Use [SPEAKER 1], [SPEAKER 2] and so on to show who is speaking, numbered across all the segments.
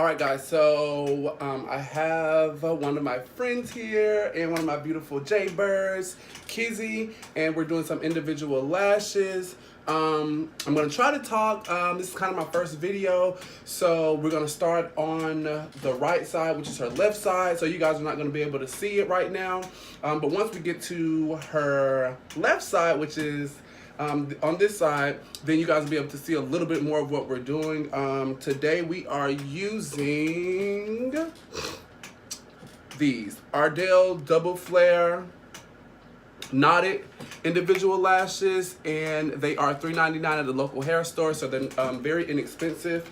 [SPEAKER 1] All right, guys, so I have one of my friends here and one of my beautiful Jaybirds, Kizzy, and we're doing some individual lashes. I'm going to try to talk. This is kind of my first video, so we're going to start on the right side, which is her left side, so you guys are not going to be able to see it right now. But once we get to her left side, which is on this side, then you guys will be able to see a little bit more of what we're doing. Today we are using these Ardell double flare knotted individual lashes, and they are $3.99 at the local hair store, so they're very inexpensive.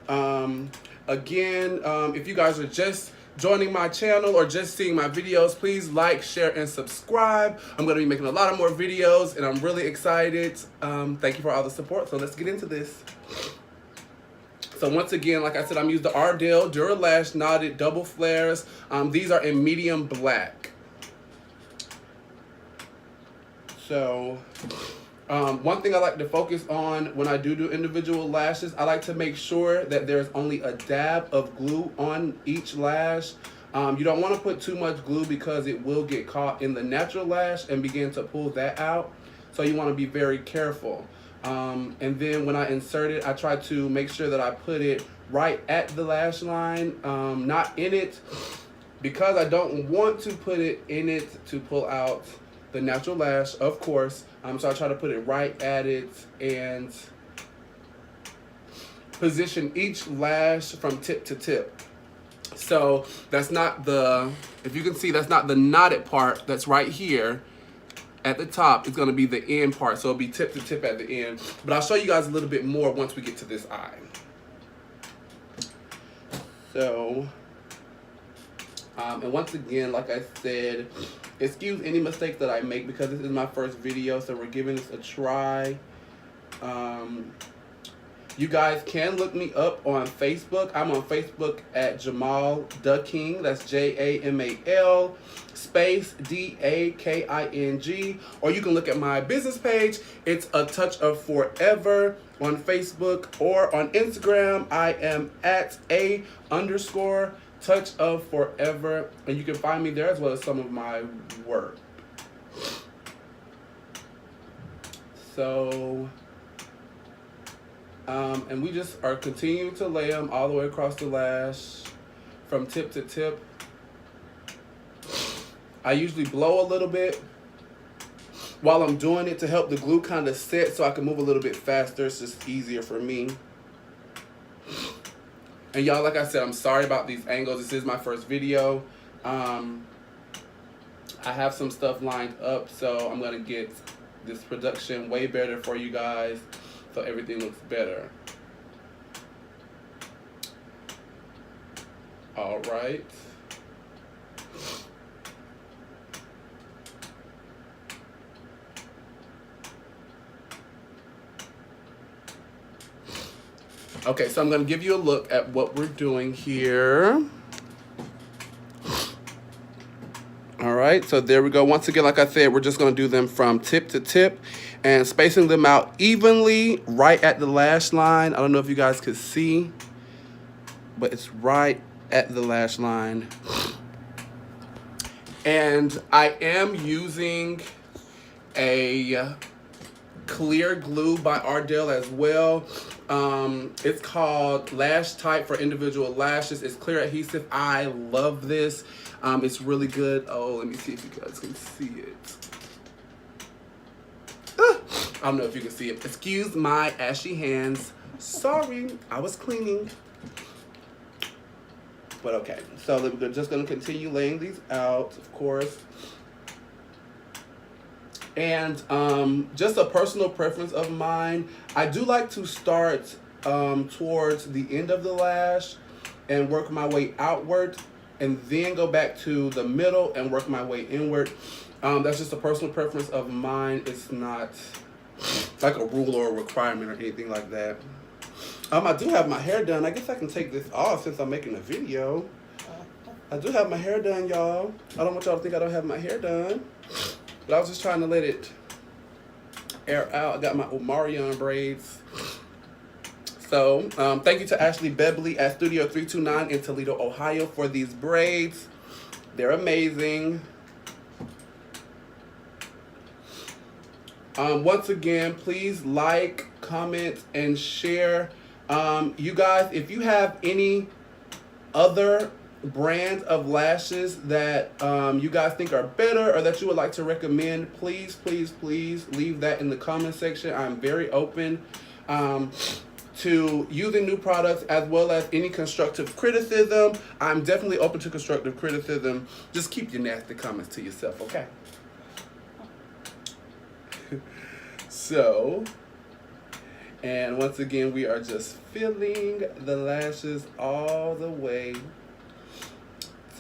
[SPEAKER 1] Again, if you guys are just joining my channel or just seeing my videos, please like, share, and subscribe. I'm going to be making a lot of more videos, and I'm really excited. Thank you for all the support, so let's get into this. So once again, like I said, I'm using the Ardell Duralash Knotted Double Flares. These are in medium black. So one thing I like to focus on when I do individual lashes, I like to make sure that there's only a dab of glue on each lash. You don't want to put too much glue because it will get caught in the natural lash and begin to pull that out. So you want to be very careful. And then when I insert it, I try to make sure that I put it right at the lash line, not in it, because I don't want to put it in it to pull out the natural lash, of course. So I try to put it right at it and position each lash from tip to tip. So that's not the, if you can see, that's not the knotted part that's right here at the top. It's gonna be the end part, so it'll be tip to tip at the end. But I'll show you guys a little bit more once we get to this eye. So, and once again, like I said, excuse any mistakes that I make because this is my first video, so we're giving this a try. You guys can look me up on Facebook. I'm on Facebook at Jamal Daking. That's Jamal space Daking. Or you can look at my business page. It's A Touch of Forever on Facebook, or on Instagram. I am at _Touch of Forever, and you can find me there as well as some of my work. So, and we just are continuing to lay them all the way across the lash from tip to tip. I usually blow a little bit while I'm doing it to help the glue kind of set so I can move a little bit faster. It's just easier for me. And y'all, like I said, I'm sorry about these angles. This is my first video. I have some stuff lined up, so I'm gonna get this production way better for you guys, so everything looks better. All right. Okay, so I'm going to give you a look at what we're doing here. All right, so there we go. Once again, like I said, we're just going to do them from tip to tip and spacing them out evenly right at the lash line. I don't know if you guys could see, but it's right at the lash line. And I am using a clear glue by Ardell as well. It's called Lash Type for individual lashes. It's clear adhesive. I love this. It's really good. Oh, let me see if you guys can see it. I don't know if you can see it. Excuse my ashy hands. Sorry, I was cleaning. But okay, so we're just gonna continue laying these out, of course. And just a personal preference of mine, I do like to start towards the end of the lash and work my way outward, and then go back to the middle and work my way inward. That's just a personal preference of mine. It's not like a rule or a requirement or anything like that. I do have my hair done. I guess I can take this off since I'm making a video. I do have my hair done, y'all. I don't want y'all to think I don't have my hair done. But I was just trying to let it air out. I got my Omarion braids. So thank you to Ashley Bebley at Studio 329 in Toledo, Ohio for these braids. They're amazing. Once again, please like, comment, and share. You guys, if you have any other brands of lashes that you guys think are better or that you would like to recommend, please, please, please leave that in the comment section. I'm very open to using new products as well as any constructive criticism. I'm definitely open to constructive criticism. Just keep your nasty comments to yourself, okay? So, and once again, we are just filling the lashes all the way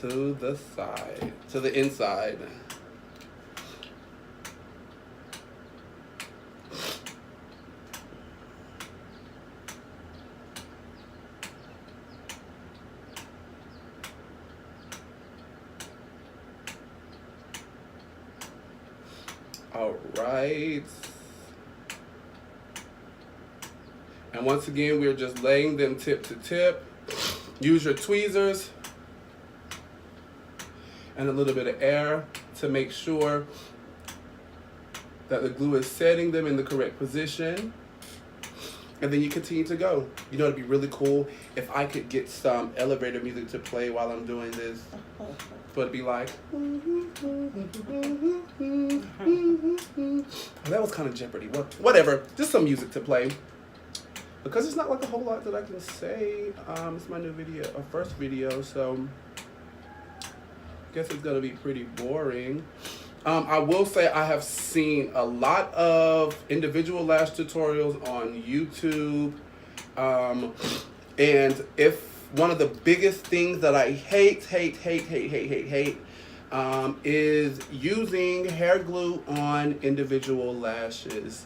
[SPEAKER 1] to the side, to the inside. All right. And once again, we're just laying them tip to tip. Use your tweezers and a little bit of air to make sure that the glue is setting them in the correct position. And then you continue to go. You know, it'd be really cool if I could get some elevator music to play while I'm doing this. So it'd be like, that was kind of Jeopardy. Whatever, just some music to play. Because it's not like a whole lot that I can say. It's my new video, first video, so I guess it's gonna be pretty boring. I will say I have seen a lot of individual lash tutorials on YouTube. And if one of the biggest things that I hate is using hair glue on individual lashes.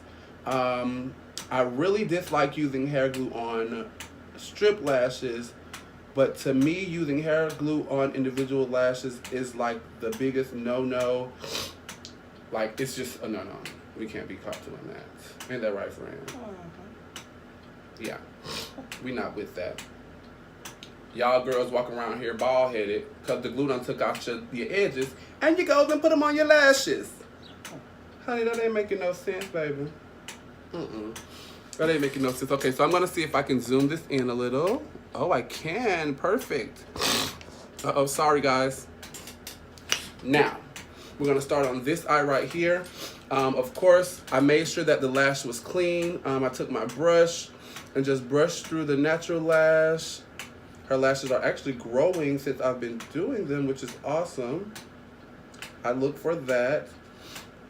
[SPEAKER 1] I really dislike using hair glue on strip lashes, but to me, using hair glue on individual lashes is like the biggest no-no. Like, it's just a no-no. We can't be caught doing that. Ain't that right, friend? Yeah, we not with that. Y'all girls walk around here bald-headed because the glue done took out your edges, and you go and put them on your lashes. Honey, that ain't making no sense, baby. That ain't making no sense. Okay, so I'm gonna see if I can zoom this in a little. Oh, I can. Perfect. Uh-oh, sorry guys. Now, we're gonna start on this eye right here. Of course, I made sure that the lash was clean. I took my brush and just brushed through the natural lash. Her lashes are actually growing since I've been doing them, which is awesome. I look for that.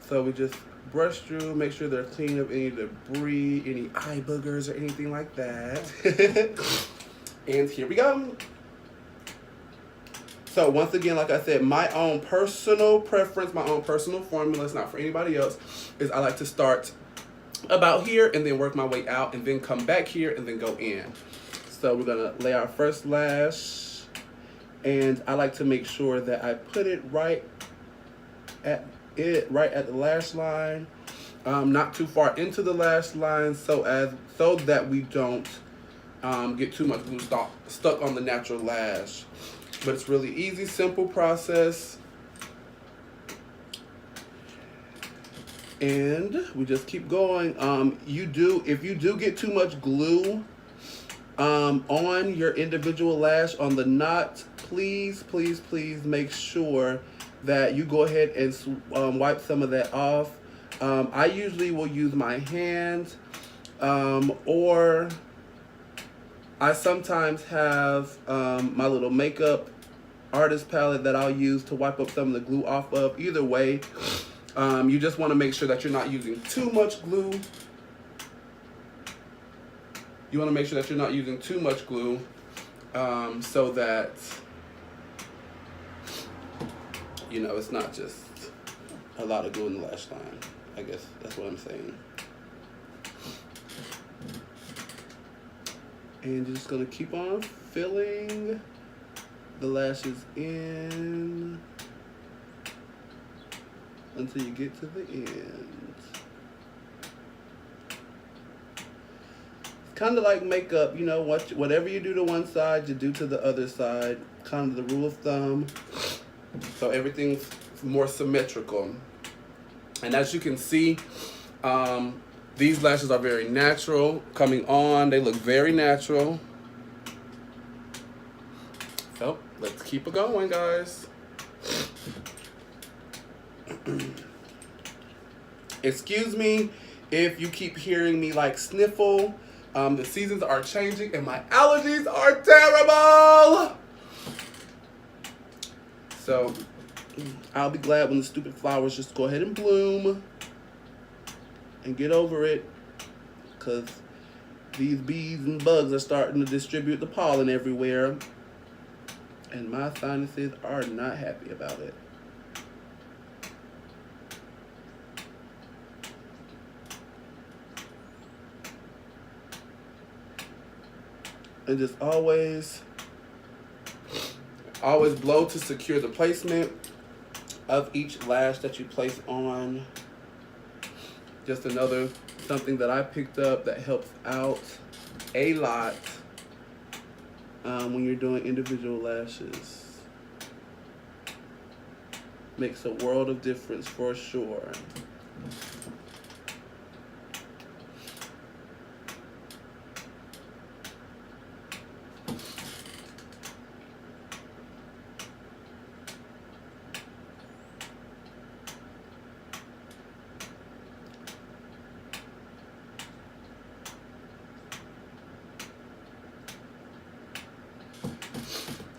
[SPEAKER 1] So we just brush through, make sure they're clean of any debris, any eye boogers or anything like that. And here we go. So once again, like I said, my own personal preference, my own personal formula, it's not for anybody else, is I like to start about here and then work my way out and then come back here and then go in. So we're gonna lay our first lash, and I like to make sure that I put it right at the lash line, not too far into the lash line, so that we don't get too much glue stuck on the natural lash. But it's really easy, simple process, and we just keep going. If you do get too much glue on your individual lash on the knot, please make sure that you go ahead and wipe some of that off. I usually will use my hand, or I sometimes have my little makeup artist palette that I'll use to wipe up some of the glue off of. Either way, you just want to make sure that you're not using too much glue. You want to make sure that you're not using too much glue, so that, you know, it's not just a lot of glue in the lash line. I guess that's what I'm saying. And you're just gonna keep on filling the lashes in until you get to the end. kind of like makeup, you know, whatever you do to one side, you do to the other side. Kind of the rule of thumb. So everything's more symmetrical. And as you can see, these lashes are very natural coming on. They look very natural. So let's keep it going, guys. Excuse me if you keep hearing me like sniffle. The seasons are changing and my allergies are terrible. So I'll be glad when the stupid flowers just go ahead and bloom and get over it, because these bees and bugs are starting to distribute the pollen everywhere and my sinuses are not happy about it. And just always blow to secure the placement of each lash that you place on. Just another something that I picked up that helps out a lot when you're doing individual lashes. Makes a world of difference for sure.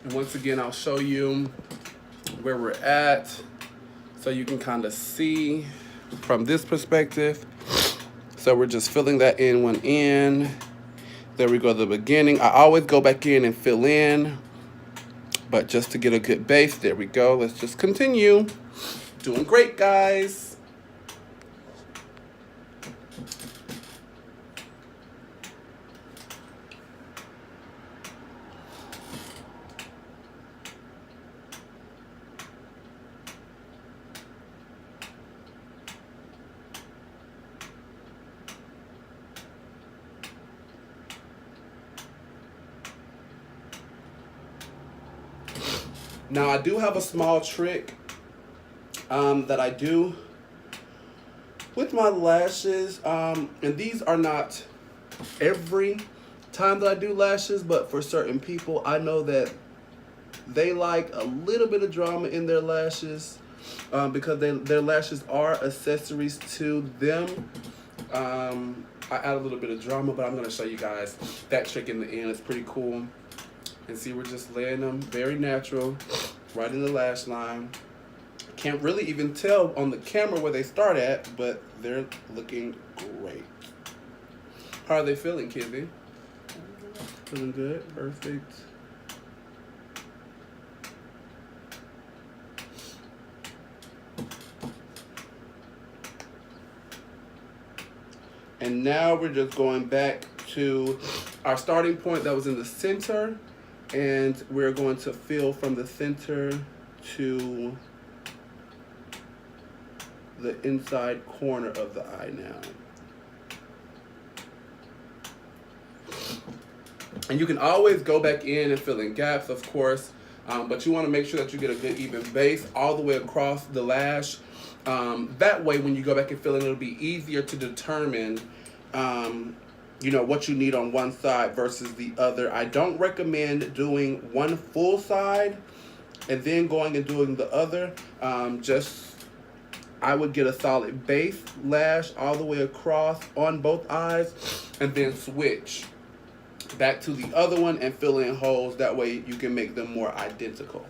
[SPEAKER 1] And once again, I'll show you where we're at so you can kind of see from this perspective. So we're just filling that in one end. There we go to the beginning. I always go back in and fill in, but just to get a good base, there we go. Let's just continue. Doing great, guys. Now I do have a small trick that I do with my lashes, and these are not every time that I do lashes, but for certain people, I know that they like a little bit of drama in their lashes because their lashes are accessories to them. I add a little bit of drama, but I'm going to show you guys that trick in the end. It's pretty cool. And see, we're just laying them very natural, right in the lash line. Can't really even tell on the camera where they start at, but they're looking great. How are they feeling, Kizzy? Feeling good? Perfect. And now we're just going back to our starting point that was in the center. And we're going to fill from the center to the inside corner of the eye now. And you can always go back in and fill in gaps, of course, but you want to make sure that you get a good even base all the way across the lash. That way, when you go back and fill in, it'll be easier to determine you know, what you need on one side versus the other. I don't recommend doing one full side and then going and doing the other. I would get a solid base lash all the way across on both eyes and then switch back to the other one and fill in holes. That way you can make them more identical.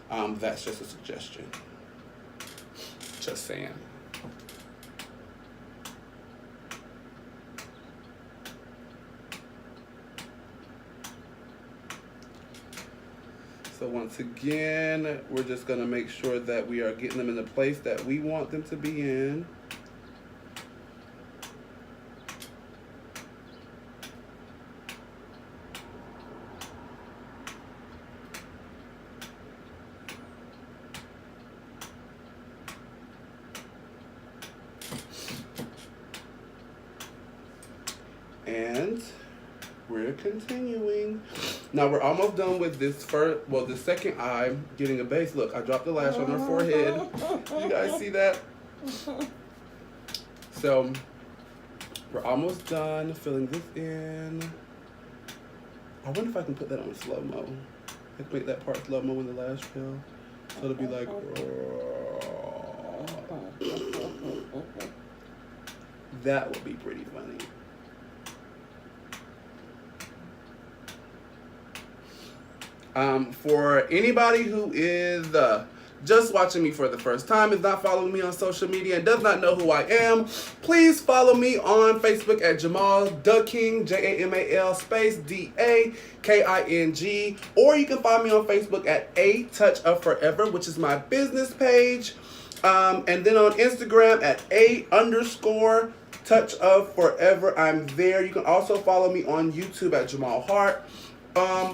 [SPEAKER 1] That's just a suggestion. Just saying. So once again, we're just gonna make sure that we are getting them in the place that we want them to be in. And we're continuing. Now we're almost done with this first, well, the second eye getting a base. Look, I dropped the lash on her forehead. You guys see that? So we're almost done filling this in. I wonder if I can put that on slow-mo. I can make that part slow-mo in the lash fill. So it'll be like, that would be pretty funny. For anybody who is just watching me for the first time, is not following me on social media, and does not know who I am, please follow me on Facebook at Jamal Da King, Jamal space DAKING, or you can find me on Facebook at A Touch of Forever, which is my business page, and then on Instagram at A_Touch of Forever. I'm there. You can also follow me on YouTube at Jamal Hart.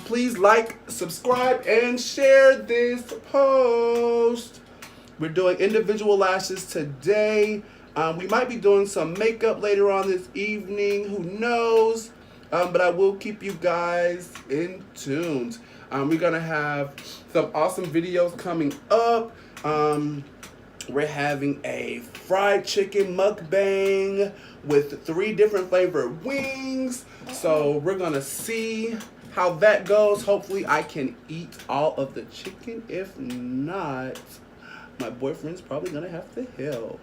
[SPEAKER 1] Please like, subscribe, and share this post. We're doing individual lashes today. We might be doing some makeup later on this evening. Who knows? But I will keep you guys in tuned. We're going to have some awesome videos coming up. We're having a fried chicken mukbang with 3 different flavored wings. So we're going to see how that goes. Hopefully I can eat all of the chicken. If not, my boyfriend's probably gonna have to help.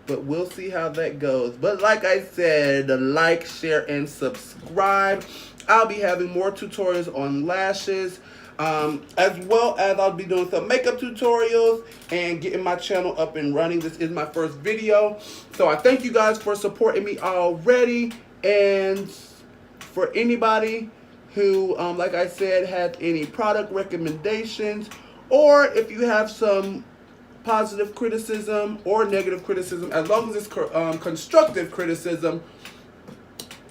[SPEAKER 1] But we'll see how that goes. But like I said, like, share, and subscribe. I'll be having more tutorials on lashes, as well as I'll be doing some makeup tutorials and getting my channel up and running. This is my first video, so I thank you guys for supporting me already. And for anybody who, like I said, has any product recommendations, or if you have some positive criticism or negative criticism, as long as it's constructive criticism,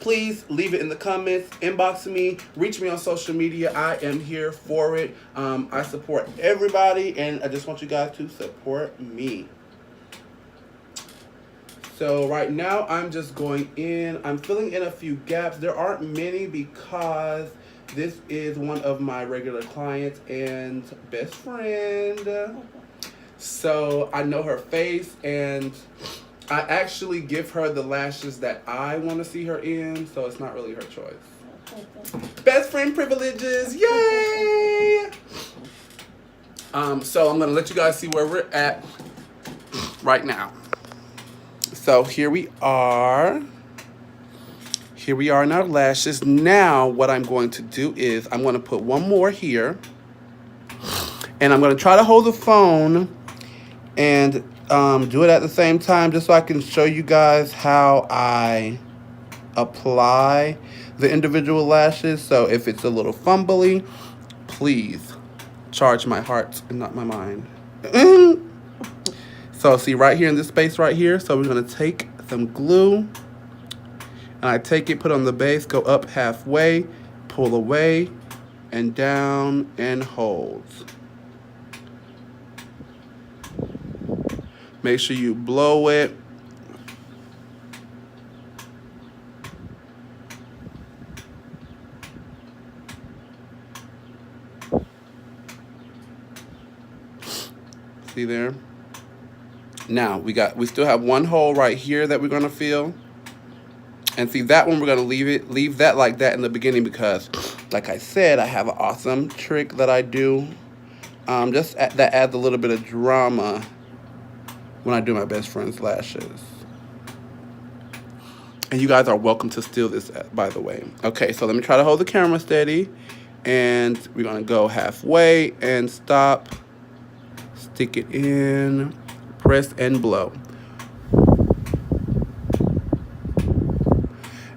[SPEAKER 1] please leave it in the comments, inbox me, reach me on social media. I am here for it. I support everybody, and I just want you guys to support me. So right now I'm just going in, I'm filling in a few gaps. There aren't many because this is one of my regular clients and best friend. So I know her face, and I actually give her the lashes that I want to see her in, so it's not really her choice. Best friend privileges, yay! So I'm gonna let you guys see where we're at right now. So here we are. Here we are in our lashes. Now what I'm going to do is I'm going to put one more here. And I'm going to try to hold the phone and do it at the same time, just so I can show you guys how I apply the individual lashes. So if it's a little fumbly, please charge my heart and not my mind. So see right here in this space right here, so we're going to take some glue, and I take it, put on the base, go up halfway, pull away, and down, and hold. Make sure you blow it. See there? Now we still have one hole right here that we're gonna fill, and see that one we're gonna leave that like that in the beginning, because like I said, I have an awesome trick that I do, that adds a little bit of drama when I do my best friend's lashes. And you guys are welcome to steal this, by the way. Okay, so let me try to hold the camera steady, and we're gonna go halfway and stop, stick it in, press and blow.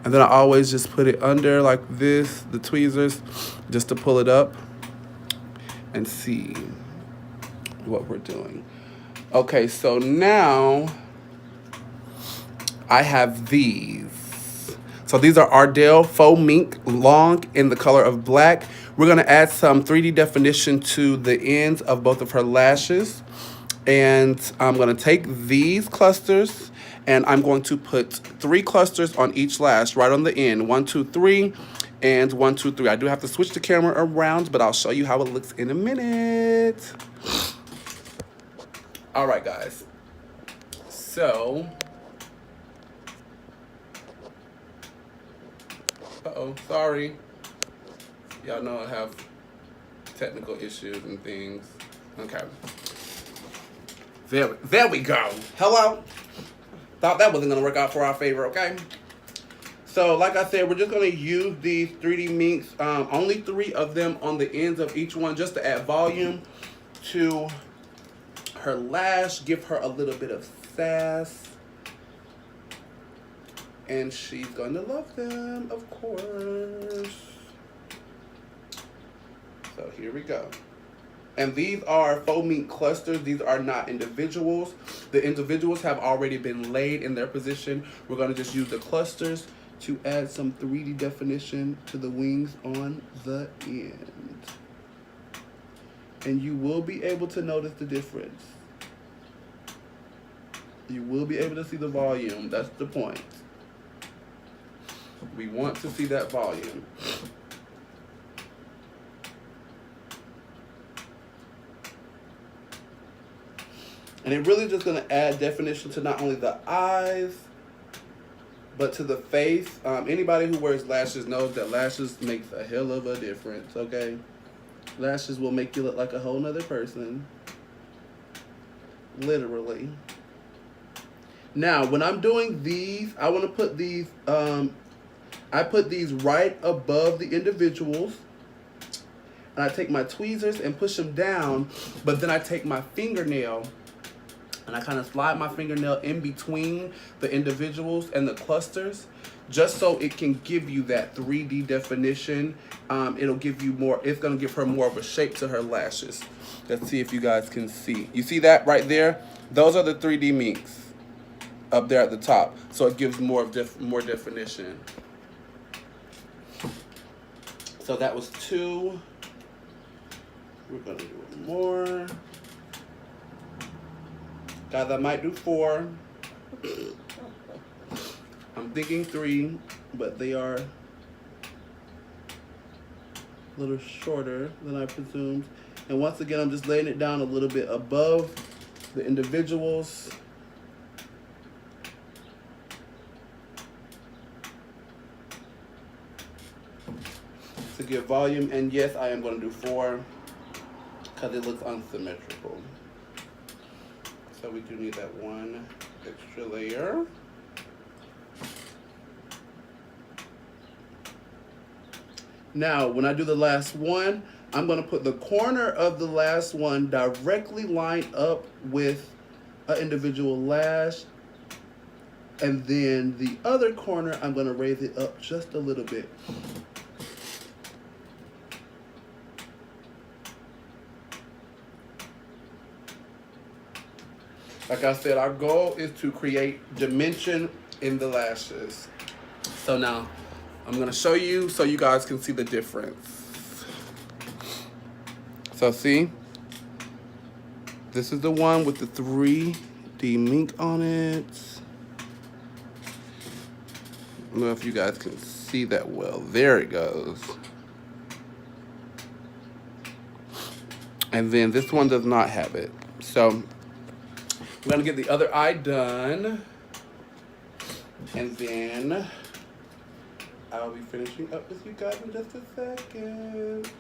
[SPEAKER 1] And then I always just put it under like this, the tweezers, just to pull it up and see what we're doing. Okay, so now I have these. So these are Ardell Faux Mink Long in the color of black. We're gonna add some 3D definition to the ends of both of her lashes. And I'm going to take these clusters and I'm going to put 3 clusters on each lash right on the end. 1, 2, 3, and 1, 2, 3. I do have to switch the camera around, but I'll show you how it looks in a minute. All right, guys. So, sorry. Y'all know I have technical issues and things. Okay. There we go. Hello? Thought that wasn't gonna work out for our favor, okay? So, like I said, we're just gonna use these 3D minks, only 3 of them on the ends of each one, just to add volume to her lash, give her a little bit of sass. And she's gonna love them, of course. So here we go. And these are faux mink clusters. These are not individuals. The individuals have already been laid in their position. We're gonna just use the clusters to add some 3D definition to the wings on the end. And you will be able to notice the difference. You will be able to see the volume. That's the point. We want to see that volume. And it really just gonna add definition to not only the eyes, but to the face. Anybody who wears lashes knows that lashes makes a hell of a difference, okay? Lashes will make you look like a whole nother person. Literally. Now, when I'm doing these, I wanna put these, I put these right above the individuals. And I take my tweezers and push them down, but then I take my fingernail and I kind of slide my fingernail in between the individuals and the clusters, just so it can give you that 3D definition. It'll give you more, it's gonna give her more of a shape to her lashes. Let's see if you guys can see. You see that right there? Those are the 3D minks up there at the top. So it gives more definition. So that was 2. We're gonna do one more. Guys, I might do 4. I'm thinking 3, but they are a little shorter than I presumed. And once again, I'm just laying it down a little bit above the individuals. To give volume, and yes, I am going to do 4 because it looks unsymmetrical. So we do need that 1 extra layer. Now, when I do the last one, I'm going to put the corner of the last one directly lined up with an individual lash. And then the other corner, I'm going to raise it up just a little bit. Like I said, our goal is to create dimension in the lashes. So now, I'm gonna show you so you guys can see the difference. So see, this is the one with the 3D mink on it. I don't know if you guys can see that well. There it goes. And then this one does not have it. So we're gonna get the other eye done, and then I'll be finishing up with you guys in just a second.